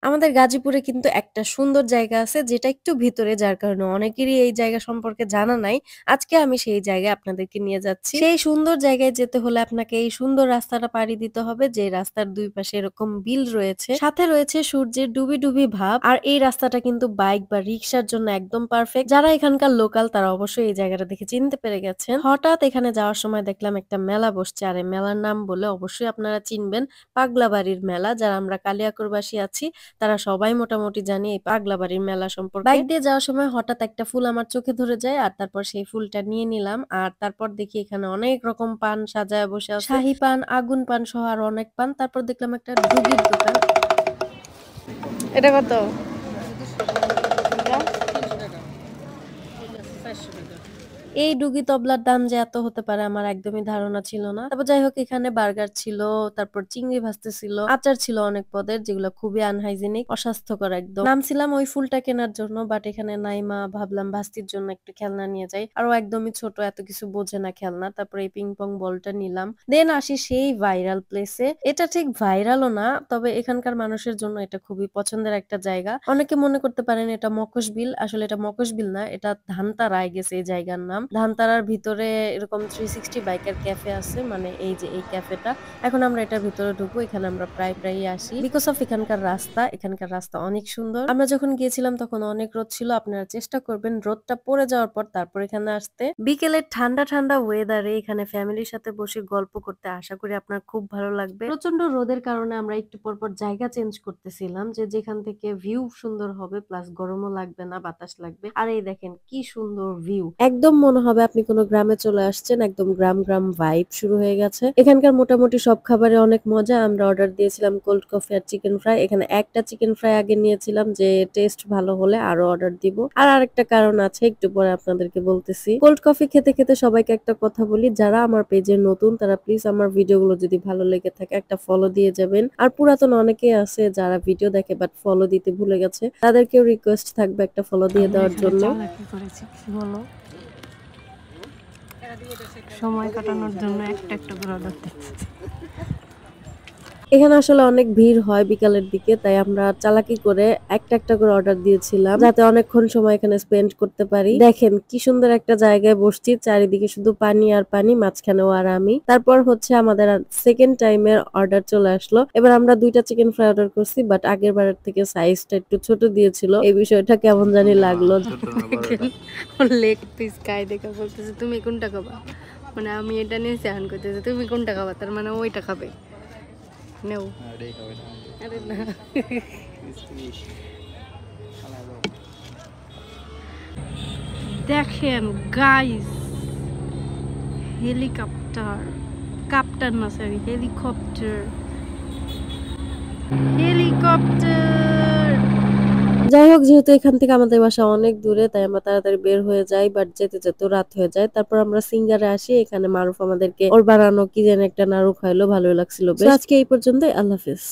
আমাদের গাজীপুরে কিন্তু একটা সুন্দর জায়গা আছে যেটা একটু ভিতরে যার কারণে অনেকেরই এই জায়গা সম্পর্কে জানা নাই। আজকে আমি সেই জায়গায় আপনাদেরকে নিয়ে যাচ্ছি। সেই সুন্দর জায়গায় যেতে হলে আপনাকে এই সুন্দর রাস্তাটা পাড়ি দিতে হবে যে রাস্তার ২ পাশে এরকম বিল রয়েছে। সাথে রয়েছে সূর্যের ডুবি ভাব। আর এই রাস্তাটা কিন্তু বাইক বা রিক্শার জন্য একদম পারফেক্ট। যারা এখানকার লোকাল তারা অবশ্যই এই জায়গাটা দেখে চিনতে পেরে গেছেন। হঠাৎ এখানে যাওয়ার সময় দেখলাম একটা মেলা বসছে আর এই মেলার নাম বলে অবশ্যই আপনারা চিনবেন পাগলাবাড়ির মেলা। যারা আমরা কালিয়াকৈরবাসী আছি তারা সবাই মোটামুটি জানি এই পাগলাবাড়ির মেলা সম্পর্কে। বাইক দিয়ে যাওয়ার সময় হঠাৎ একটা ফুল আমার চোখে ধরে যায় আর তারপর সেই ফুলটা নিয়ে নিলাম। আর তারপর দেখি এখানে অনেক রকম পান সাজায় বসে আছে। শাহী পান, আগুন পান সহ আরো অনেক পান। তারপর দেখলাম একটা ডুগির দোকান। এটা কত? এই ডুগি তবলার দাম যে এত হতে পারে আমার একদমই ধারণা ছিল না। তারপর যাই হোক এখানে বার্গার ছিল, তারপর চিংড়ি ভাজতে ছিল, আচার ছিল অনেক পদের যেগুলো খুবই আনহাইজেনিক, অস্বাস্থ্যকর একদম। নামছিলাম ওই ফুলটা কেনার জন্য বাট এখানে নাই মা, ভাবলাম ভাস্তির জন্য একটু খেলনা নিয়ে যাই। আরো একদমই ছোট, এত কিছু বোঝে না খেলনা। তারপর এই পিং পং বলটা নিলাম। দেন আসি সেই ভাইরাল প্লেসে। এটা ঠিক ভাইরালও না, তবে এখানকার মানুষের জন্য এটা খুবই পছন্দের একটা জায়গা। অনেকে মনে করতে পারেন এটা মকশবিল, আসলে এটা মকশবিল না, এটা ধানতারা আই গেছে এই জায়গার নাম। ধানতারার ভিতরে এরকম 360 বাইকের ক্যাফে আছে, মানে এই যে এই ক্যাফেটা। এখন আমরা এটার ভিতরে ঢুকবো, এখানে আমরা প্রায়ই আসি বিকজ অফ এখানকার রাস্তা অনেক সুন্দর। আমরা যখন গিয়েছিলাম তখন অনেক রোদ ছিল, আপনারা চেষ্টা করবেন রোদটা পড়ে যাওয়ার পর তারপর এখানে আসতে। বিকেলের ঠান্ডা ঠান্ডা ওয়েদারে এখানে ফ্যামিলির সাথে বসে গল্প করতে আশা করি আপনার খুব ভালো লাগবে। প্রচন্ড রোদের কারণে আমরা একটু পরপর জায়গা চেঞ্জ করতেছিলাম যে যেখান থেকে ভিউ সুন্দর হবে প্লাস গরমও লাগবে না, বাতাস লাগবে। আর এই দেখেন কি সুন্দর ভিউ, একদম মনে হবে আপনি কোনো গ্রামে চলে আসছেন। একদম গ্রাম ভাইব শুরু হয়ে গেছে। এখানকার মোটামুটি সব খাবারে অনেক মজা। আমরা অর্ডার দিয়েছিলাম কোল্ড কফি আর চিকেন ফ্রাই। এখানে একটা চিকেন ফ্রাই আগে নিয়েছিলাম যে টেস্ট ভালো হলে আরো অর্ডার দিব। আর আরেকটা কারণ আছে একটু পরে আপনাদেরকে বলতেছি। কোল্ড কফি খেতে খেতে সবাইকে একটা কথা বলি, যারা আমার পেজে নতুন তারা প্লিজ আমার ভিডিওগুলো যদি ভালো লেগে থাকে একটা ফলো দিয়ে যাবেন। আর পুরাতন অনেকেই আছে যারা ভিডিও দেখে বাট ফলো দিতে ভুলে গেছে, তাদেরকেও রিকোয়েস্ট থাকবে একটা ফলো দিয়ে দেওয়ার জন্য। সময় কাটানোর জন্য একটা একটা করে অর্ডার দিচ্ছি। এখানে আসলে অনেক ভিড় হয় বিকালের দিকে, তাই আমরা চালাকি করে একটা করে অর্ডার দিয়েছিলাম যাতে অনেকক্ষণ সময় এখানে স্পেন্ড করতে পারি। দেখেন কি সুন্দর একটা জায়গায় বসছি, চারিদিকে শুধু পানি আর পানি, মাঝখানেও আর আমি। তারপর হচ্ছে আমাদের সেকেন্ড টাইমের অর্ডার চলে আসলো। এবার আমরা 2টা চিকেন ফ্রাই অর্ডার করছি বাট আগের বারের থেকে সাইজটা একটু ছোট দিয়েছিল। এই বিষয়টা কেমন জানি লাগলো। লেগ পিস খাই দেখা বলতেছে তুমি কোনটা খাবা, মানে আমি এটা নিয়ে চাহান করতেছি তুমি কোনটা খাবা, তার মানে ওইটা খাবে। নেও আরে না দেখেন গাইস, হেলিকপ্টার, কাপ্তান না সরি হেলিকপ্টার। যাই হোক যেহেতু এখান থেকে আমাদের বাসা অনেক দূরে তাই আমরা তাড়াতাড়ি বের হয়ে যাই, বাট যেতে যেতে রাত হয়ে যায়। তারপর আমরা সিঙ্গারে আসি, এখানে মারুফ আমাদেরকে ওর বানানো কি যেন একটা নাড়ু খাইলো, ভালোই লাগছিল বেশ। আজকে এই পর্যন্তই, আল্লাহ হাফেজ।